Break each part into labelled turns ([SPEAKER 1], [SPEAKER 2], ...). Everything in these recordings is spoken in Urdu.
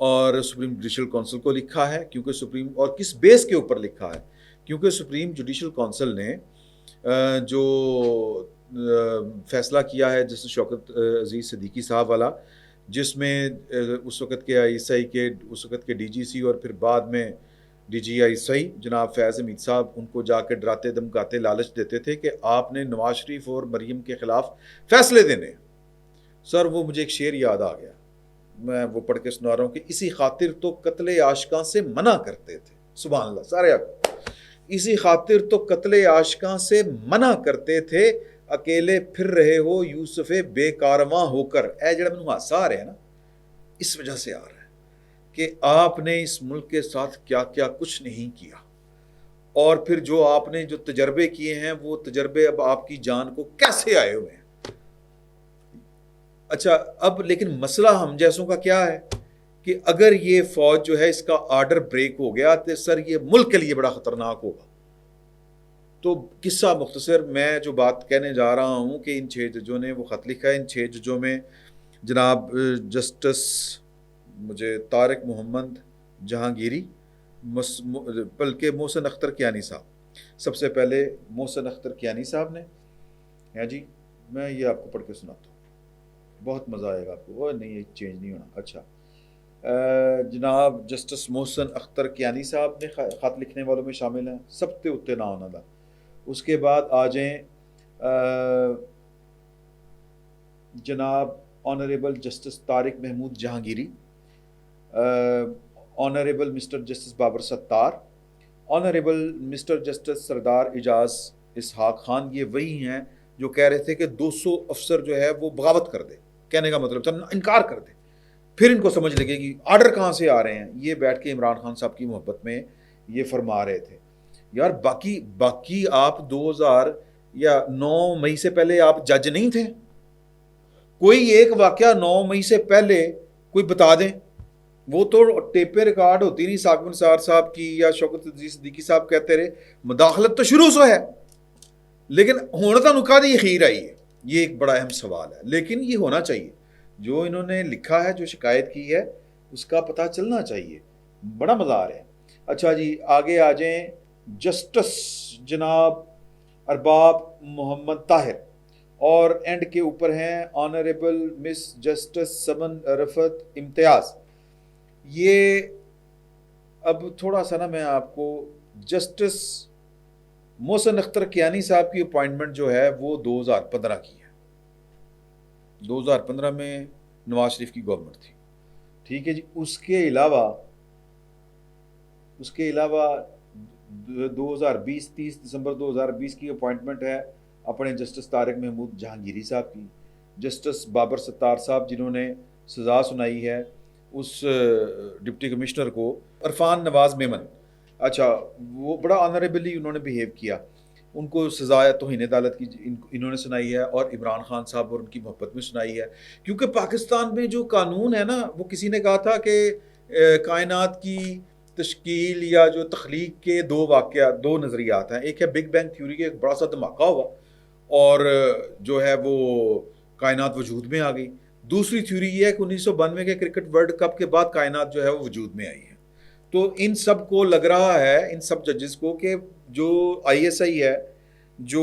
[SPEAKER 1] اور سپریم جوڈیشل کونسل کو لکھا ہے، کیونکہ سپریم، اور کس بیس کے اوپر لکھا ہے، کیونکہ سپریم جوڈیشل کونسل نے جو فیصلہ کیا ہے جسٹس شوکت عزیز صدیقی صاحب والا، جس میں اس وقت کے آئی ایس آئی کے اس وقت کے ڈی جی سی اور پھر بعد میں D G I S I جناب فیض حمید صاحب ان کو جا کے ڈراتے دھمکاتے لالچ دیتے تھے کہ آپ نے نواز شریف اور مریم کے خلاف فیصلے دینے. سر وہ مجھے ایک شعر یاد آ گیا، میں وہ پڑھ کے سنا رہا ہوں کہ اسی خاطر تو قتل عاشقاں سے منع کرتے تھے. سبحان اللہ سارے اسی خاطر تو قتل عاشقاں سے منع کرتے تھے، اکیلے پھر رہے ہو یوسف بے کارواں ہو کر. اے جڑا مینوں ہاسا آ رہا ہے نا، اس وجہ سے آ رہا ہے کہ آپ نے اس ملک کے ساتھ کیا کیا کچھ نہیں کیا، اور پھر جو آپ نے جو تجربے کیے ہیں وہ تجربے اب آپ کی جان کو کیسے آئے ہوئے ہیں. اچھا اب لیکن مسئلہ ہم جیسوں کا کیا ہے کہ اگر یہ فوج جو ہے اس کا آرڈر بریک ہو گیا تو سر یہ ملک کے لیے بڑا خطرناک ہوگا. تو قصہ مختصر میں جو بات کہنے جا رہا ہوں کہ ان 6 ججوں نے وہ خط لکھا ہے. ان 6 ججوں میں جناب جسٹس مجھے طارق محمد جہانگیری، بلکہ محسن اختر کیانی صاحب، سب سے پہلے محسن اختر کیانی صاحب نے جی میں یہ آپ کو پڑھ کے سناتا ہوں، بہت مزہ آئے گا آپ کو. وہ نہیں یہ چینج نہیں ہونا. اچھا جناب جسٹس محسن اختر کیانی صاحب نے خط لکھنے والوں میں شامل ہیں، سب تے اتے نہ ہونا تھا. اس کے بعد آ جائیں جناب honourable justice Tariq Mahmood Jahangiri, honourable mister justice Babar Sattar, honourable mister justice Sardar Ejaz Ishaq Khan. یہ وہی ہیں جو کہہ رہے تھے کہ 200 افسر جو ہے وہ بغاوت کر دے، کہنے کا مطلب تھا انکار کر دے، پھر ان کو سمجھ لگے گی آرڈر کہاں سے آ رہے ہیں. یہ بیٹھ کے عمران خان صاحب کی محبت میں یہ فرما رہے تھے. یار باقی آپ 2009 مئی سے پہلے آپ جج نہیں تھے؟ کوئی ایک واقعہ 9 مئی سے پہلے کوئی بتا دیں. وہ تو ٹیپیں ریکارڈ ہوتی نہیں ثاقب نثار صاحب کی یا شوکت عزیز صدیقی صاحب کہتے رہے مداخلت تو شروع سے ہے، لیکن ہونا تو نکا دی خیر آئی ہے. یہ ایک بڑا اہم سوال ہے، لیکن یہ ہونا چاہیے. جو انہوں نے لکھا ہے، جو شکایت کی ہے، اس کا پتہ چلنا چاہیے. بڑا مزہ آ رہا ہے. اچھا جی آگے آ جائیں جسٹس جناب ارباب محمد طاہر، اور اینڈ کے اوپر ہیں آنریبل مس جسٹس سمن رفت امتیاز. یہ اب تھوڑا سا نا میں آپ کو جسٹس محسن اختر کیانی صاحب کی اپوائنٹمنٹ جو ہے وہ 2015 کی ہے. 2015 میں نواز شریف کی گورنمنٹ تھی، ٹھیک ہے جی. اس کے علاوہ 30 دسمبر 2020 کی اپوائنٹمنٹ ہے اپنے جسٹس طارق محمود جہانگیری صاحب کی. جسٹس بابر ستار صاحب جنہوں نے سزا سنائی ہے اس ڈپٹی کمشنر کو عرفان نواز میمن. اچھا وہ بڑا آنریبلی انہوں نے بیہیو کیا، ان کو سزا توہین عدالت کی انہوں نے سنائی ہے، اور عمران خان صاحب اور ان کی محبت میں سنائی ہے. کیونکہ پاکستان میں جو قانون ہے نا، وہ کسی نے کہا تھا کہ کائنات کی تشکیل یا جو تخلیق کے 2 نظریات ہیں. ایک ہے بگ بینگ تھیوری کے ایک بڑا سا دھماکہ ہوا اور جو ہے وہ کائنات وجود میں آ گئی. دوسری تھیوری یہ ہے کہ 1992 کے کرکٹ ورلڈ کپ کے بعد کائنات جو ہے وہ وجود میں آئی ہے. تو ان سب کو لگ رہا ہے، ان سب ججز کو، کہ جو آئی ایس آئی ہے، جو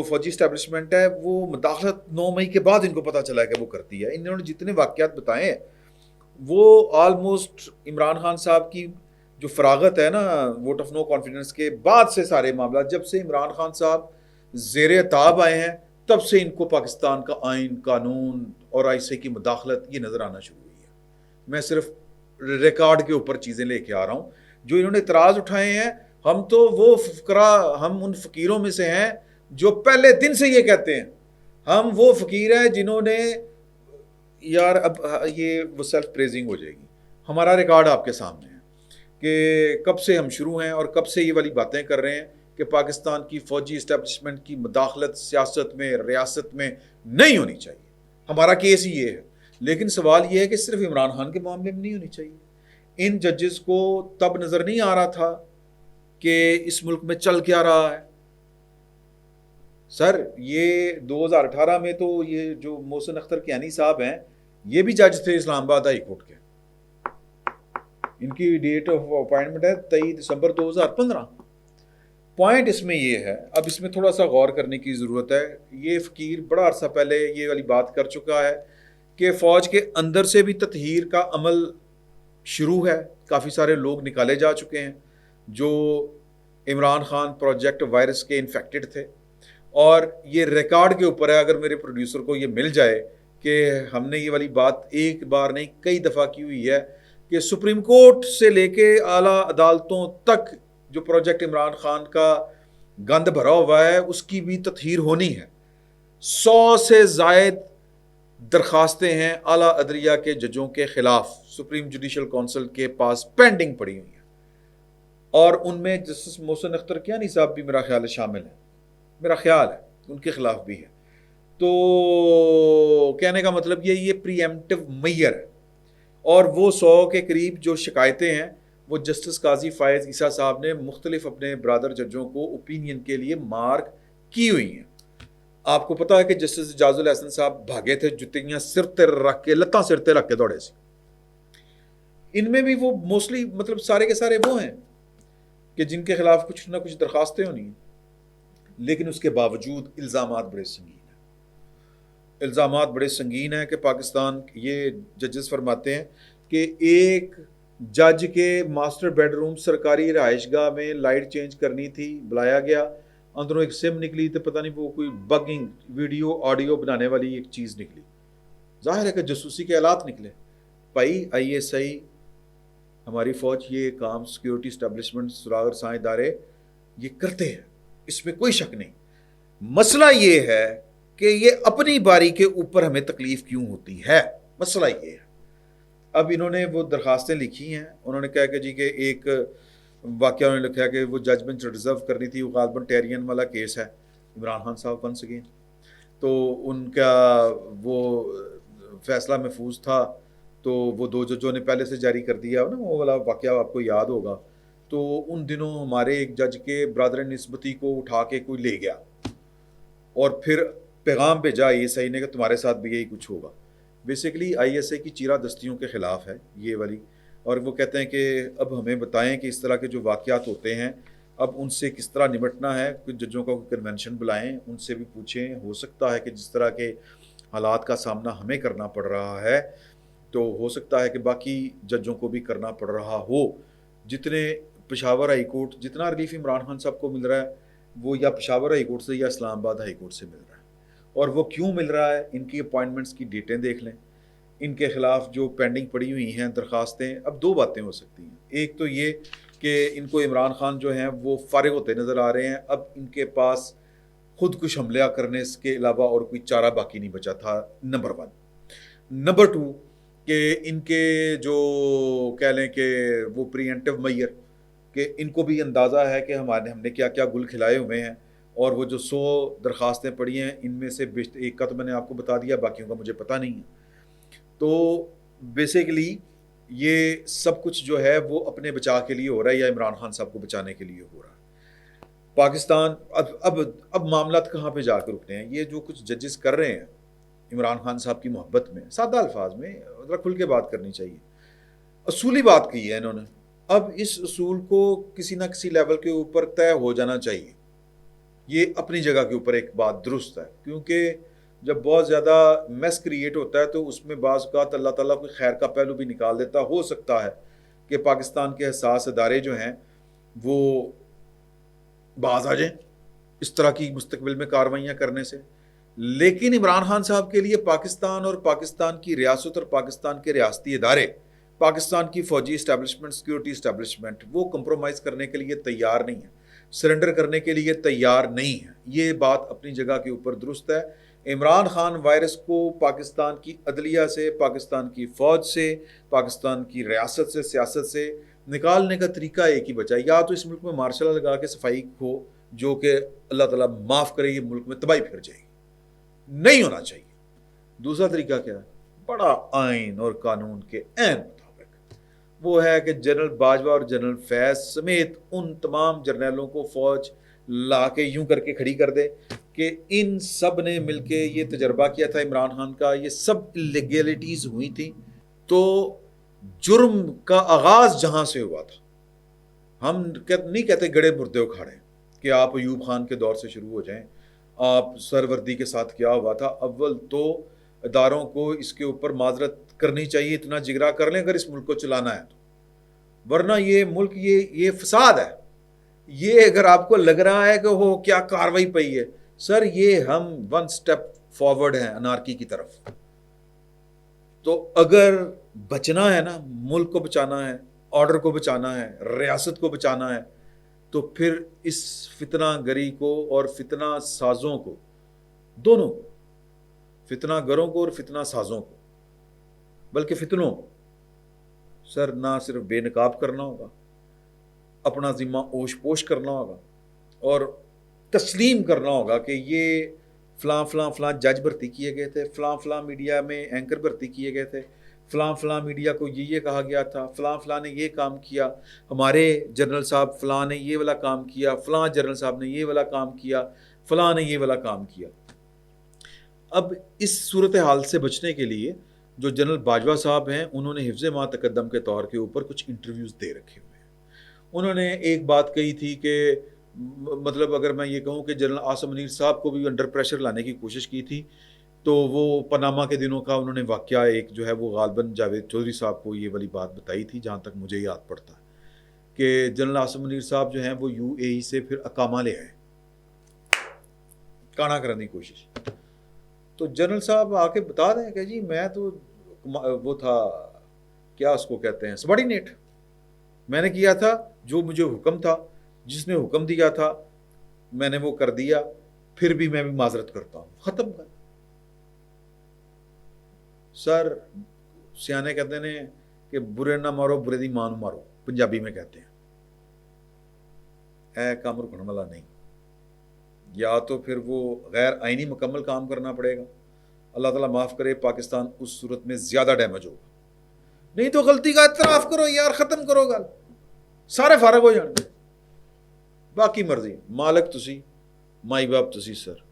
[SPEAKER 1] فوجی اسٹیبلشمنٹ ہے، وہ مداخلت 9 مئی کے بعد ان کو پتہ چلا ہے کہ وہ کرتی ہے. انہوں نے جتنے واقعات بتائے ہیں وہ آلموسٹ عمران خان صاحب کی جو فراغت ہے نا ووٹ آف نو کانفیڈنس کے بعد سے سارے معاملات، جب سے عمران خان صاحب زیر تاب آئے ہیں تب سے ان کو پاکستان کا آئین، قانون اور آئی سی کی مداخلت یہ نظر آنا شروع ہوئی ہے. میں صرف ریکارڈ کے اوپر چیزیں لے کے آ رہا ہوں. جو انہوں نے اعتراض اٹھائے ہیں، ہم تو وہ ہم ان فقیروں میں سے ہیں جو پہلے دن سے یہ کہتے ہیں. ہم وہ فقیر ہیں جنہوں نے، یار اب یہ وہ سیلف پریزنگ ہو جائے گی. ہمارا ریکارڈ آپ کے سامنے ہے کہ کب سے ہم شروع ہیں اور کب سے یہ والی باتیں کر رہے ہیں کہ پاکستان کی فوجی اسٹیبلشمنٹ کی مداخلت سیاست میں، ریاست میں نہیں ہونی چاہیے. ہمارا کیس ہی یہ ہے. لیکن سوال یہ ہے کہ صرف عمران خان کے معاملے میں نہیں ہونی چاہیے. ان ججز کو تب نظر نہیں آ رہا تھا کہ اس ملک میں چل کیا رہا ہے. سر یہ 2018 میں تو یہ جو محسن اختر کیانی صاحب ہیں یہ بھی جج تھے اسلام آباد ہائی کورٹ کے. ان کی ڈیٹ آف اپائنٹمنٹ ہے 23 دسمبر 2015۔ پوائنٹ اس میں یہ ہے، اب اس میں تھوڑا سا غور کرنے کی ضرورت ہے۔ یہ فقیر بڑا عرصہ پہلے یہ والی بات کر چکا ہے کہ فوج کے اندر سے بھی تطہیر کا عمل شروع ہے، کافی سارے لوگ نکالے جا چکے ہیں جو عمران خان پروجیکٹ وائرس کے انفیکٹڈ تھے، اور یہ ریکارڈ کے اوپر ہے، اگر میرے پروڈیوسر کو یہ مل جائے کہ ہم نے یہ والی بات ایک بار نہیں کئی دفعہ کی ہوئی ہے کہ سپریم کورٹ سے لے کے اعلیٰ عدالتوں تک جو پروجیکٹ عمران خان کا گند بھرا ہوا ہے اس کی بھی تطہیر ہونی ہے۔ 100 سے زائد درخواستیں ہیں اعلیٰ عدلیہ کے ججوں کے خلاف سپریم جوڈیشل کونسل کے پاس پینڈنگ پڑی ہوئی ہیں، اور ان میں جسٹس محسن اختر کیانی صاحب بھی میرا خیال ہے شامل ہیں، میرا خیال ہے ان کے خلاف بھی ہے۔ تو کہنے کا مطلب یہ پری ایمپٹیو میئر ہے، اور وہ 100 کے قریب جو شکایتیں ہیں وہ جسٹس قاضی فائز عیسیٰ صاحب نے مختلف اپنے برادر ججوں کو اوپینین کے لیے مارک کی ہوئی ہیں۔ آپ کو پتا ہے کہ جسٹس اعجاز الحسن صاحب بھاگے تھے جتیاں سر تے رکھ کے، لتاں سر تے رکھ کے دوڑے سے۔ ان میں بھی وہ موسٹلی مطلب سارے کے سارے وہ ہیں کہ جن کے خلاف کچھ نہ کچھ درخواستیں ہونی ہیں، لیکن اس کے باوجود الزامات بڑے سنگین ہیں۔ الزامات بڑے سنگین ہیں کہ پاکستان، یہ ججز فرماتے ہیں کہ ایک جج کے ماسٹر بیڈ روم سرکاری رہائش گاہ میں لائٹ چینج کرنی تھی، بلایا گیا، اندروں ایک سم نکلی تو پتہ نہیں وہ کوئی بگنگ ویڈیو آڈیو بنانے والی ایک چیز نکلی، ظاہر ہے کہ جاسوسی کے آلات نکلے۔ بھائی آئی ایس آئی، ہماری فوج، یہ کام سیکیورٹی اسٹیبلشمنٹ، سراغ رساں ادارے یہ کرتے ہیں، اس میں کوئی شک نہیں۔ مسئلہ یہ ہے کہ یہ اپنی باری کے اوپر ہمیں تکلیف کیوں ہوتی ہے، مسئلہ یہ ہے۔ اب انہوں نے وہ درخواستیں لکھی ہیں، انہوں نے کہا کہ جی کہ ایک واقعہ انہوں نے لکھا ہے کہ وہ ججمنٹ ریزرو کرنی تھی، وہ غالباً ٹیرین والا کیس ہے، عمران خان صاحب ونس اگین، تو ان کا وہ فیصلہ محفوظ تھا، تو وہ 2 ججوں نے پہلے سے جاری کر دیا نا، وہ والا واقعہ آپ کو یاد ہوگا۔ تو ان دنوں ہمارے ایک جج کے برادر نسبتی کو اٹھا کے کوئی لے گیا اور پھر پیغام بھیجا آئی ایس آئی نے کہ تمہارے ساتھ بھی یہی کچھ ہوگا۔ بیسیکلی آئی ایس آئی کی چیرہ دستیوں کے خلاف ہے یہ والی، اور وہ کہتے ہیں کہ اب ہمیں بتائیں کہ اس طرح کے جو واقعات ہوتے ہیں اب ان سے کس طرح نمٹنا ہے، کچھ ججوں کا کوئی کنونشن بلائیں، ان سے بھی پوچھیں، ہو سکتا ہے کہ جس طرح کے حالات کا سامنا ہمیں کرنا پڑ رہا ہے تو ہو سکتا ہے کہ باقی ججوں کو بھی کرنا پڑ رہا ہو۔ جتنے پشاور ہائی کورٹ، جتنا ریلیف عمران خان صاحب کو مل رہا ہے وہ یا پشاور ہائی کورٹ سے یا اسلام آباد ہائی کورٹ سے مل رہا ہے، اور وہ کیوں مل رہا ہے، ان کی اپوائنٹمنٹس کی ڈیٹیں دیکھ لیں، ان کے خلاف جو پینڈنگ پڑی ہوئی ہیں درخواستیں۔ اب 2 باتیں ہو سکتی ہیں، ایک تو یہ کہ ان کو عمران خان جو ہیں وہ فارغ ہوتے نظر آ رہے ہیں، اب ان کے پاس خود کش حملہ کرنے کے علاوہ اور کوئی چارہ باقی نہیں بچا تھا، نمبر 1۔ نمبر 2 کہ ان کے جو کہہ لیں کہ وہ پری ایمپٹیو میئر، کہ ان کو بھی اندازہ ہے کہ ہم نے کیا کیا گل کھلائے ہوئے ہیں، اور وہ جو 100 درخواستیں پڑی ہیں ان میں سے ایک کا تو میں نے آپ کو بتا دیا، باقیوں کا مجھے پتہ نہیں ہے۔ تو بیسیکلی یہ سب کچھ جو ہے وہ اپنے بچاء کے لیے ہو رہا ہے یا عمران خان صاحب کو بچانے کے لیے ہو رہا ہے۔ پاکستان اب معاملات کہاں پہ جا کے رکنے ہیں، یہ جو کچھ ججز کر رہے ہیں عمران خان صاحب کی محبت میں، سادہ الفاظ میں ذرا کھل کے بات کرنی چاہیے، اصولی بات کی ہے انہوں نے، اب اس اصول کو کسی نہ کسی لیول کے اوپر طے ہو جانا چاہیے۔ یہ اپنی جگہ کے اوپر ایک بات درست ہے، کیونکہ جب بہت زیادہ میس کریٹ ہوتا ہے تو اس میں بعض اوقات اللہ تعالیٰ کوئی خیر کا پہلو بھی نکال دیتا، ہو سکتا ہے کہ پاکستان کے حساس ادارے جو ہیں وہ باز آ جائیں اس طرح کی مستقبل میں کارروائیاں کرنے سے۔ لیکن عمران خان صاحب کے لیے پاکستان اور پاکستان کی ریاست اور پاکستان کے ریاستی ادارے، پاکستان کی فوجی اسٹیبلشمنٹ، سیکیورٹی اسٹیبلشمنٹ، وہ کمپرومائز کرنے کے لیے تیار نہیں ہے، سرنڈر کرنے کے لیے تیار نہیں ہے۔ یہ بات اپنی جگہ کے اوپر درست ہے۔ عمران خان وائرس کو پاکستان کی عدلیہ سے، پاکستان کی فوج سے، پاکستان کی ریاست سے، سیاست سے نکالنے کا طریقہ ایک ہی بچا ہے، یا تو اس ملک میں مارشل لا لگا کے صفائی ہو، جو کہ اللہ تعالیٰ معاف کرے یہ ملک میں تباہی پھر جائے گی، نہیں ہونا چاہیے۔ دوسرا طریقہ کیا ہے، بڑا آئین اور قانون کے عین مطابق، وہ ہے کہ جنرل باجوہ اور جنرل فیض سمیت ان تمام جرنیلوں کو فوج لا کے یوں کر کے کھڑی کر دے کہ ان سب نے مل کے یہ تجربہ کیا تھا عمران خان کا، یہ سب لیگیلٹیز ہوئی تھی، تو جرم کا آغاز جہاں سے ہوا تھا، ہم نہیں کہتے گڑے مردے اکھاڑے کہ آپ ایوب خان کے دور سے شروع ہو جائیں، آپ سروردی کے ساتھ کیا ہوا تھا. اول تو اداروں کو اس کے اوپر معذرت کرنی چاہیے، اتنا جگرا کر لیں اگر اس ملک کو چلانا ہے تو، ورنہ یہ ملک یہ فساد ہے. یہ اگر آپ کو لگ رہا ہے کہ وہ کیا کاروائی پئی ہے، سر یہ ہم ون سٹیپ فارورڈ ہیں انارکی کی طرف. تو اگر بچنا ہے نا، ملک کو بچانا ہے، آرڈر کو بچانا ہے، ریاست کو بچانا ہے، تو پھر اس فتنہ گری کو اور فتنہ سازوں کو، دونوں کو، فتنہ گروں کو اور فتنہ سازوں کو، بلکہ فتنوں، سر نہ صرف بے نقاب کرنا ہوگا، اپنا ذمہ اوش پوش کرنا ہوگا اور تسلیم کرنا ہوگا کہ یہ فلاں فلاں فلاں جج بھرتی کیے گئے تھے، فلاں فلاں میڈیا میں اینکر بھرتی کیے گئے تھے، فلاں فلاں میڈیا کو یہ کہا گیا تھا، فلاں فلاں نے یہ کام کیا، ہمارے جنرل صاحب فلاں نے یہ والا کام کیا، فلاں جنرل صاحب نے یہ والا کام کیا، فلاں نے یہ والا کام کیا. اب اس صورتحال سے بچنے کے لیے جو جنرل باجوہ صاحب ہیں، انہوں نے حفظ ما تقدم کے طور کے اوپر کچھ انٹرویوز دے رکھے ہوئے ہیں. انہوں نے ایک بات کہی تھی کہ مطلب اگر میں یہ کہوں کہ جنرل عاصم منیر صاحب کو بھی انڈر پریشر لانے کی کوشش کی تھی، تو وہ پاناما کے دنوں کا انہوں نے واقعہ ایک جو ہے وہ غالباً جاوید چودھری صاحب کو یہ والی بات بتائی تھی، جہاں تک مجھے یاد پڑتا ہے کہ جنرل عاصم منیر صاحب جو ہیں وہ یو اے ای سے پھر اقامہ لے آئے، کانا کرنے کی کوشش. تو جنرل صاحب آ کے بتا دیں کہ جی میں تو وہ تھا، کیا اس کو کہتے ہیں، سبارڈینیٹ، میں نے کیا تھا جو مجھے حکم تھا، جس نے حکم دیا تھا میں نے وہ کر دیا، پھر بھی میں بھی معذرت کرتا ہوں، ختم کر. سر سیانے کہتے ہیں کہ برے نہ مارو برے دی ماں مارو، پنجابی میں کہتے ہیں. اے کام رکنے والا نہیں، یا تو پھر وہ غیر آئینی مکمل کام کرنا پڑے گا، اللہ تعالیٰ معاف کرے پاکستان اس صورت میں زیادہ ڈیمیج ہوگا. نہیں تو غلطی کا اعتراف کرو یار، ختم کرو گل، سارے فارغ ہو جان گے. باقی مرضی مالک تسی، مائی باپ تسی. سر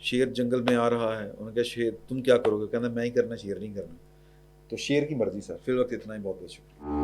[SPEAKER 1] شیر جنگل میں آ رہا ہے، انہوں نے کہا شیر تم کیا کرو گے، کہنا میں ہی کرنا، شیر نہیں کرنا. تو شیر کی مرضی. سر فی الوقت اتنا ہی، بہت بہت شکریہ.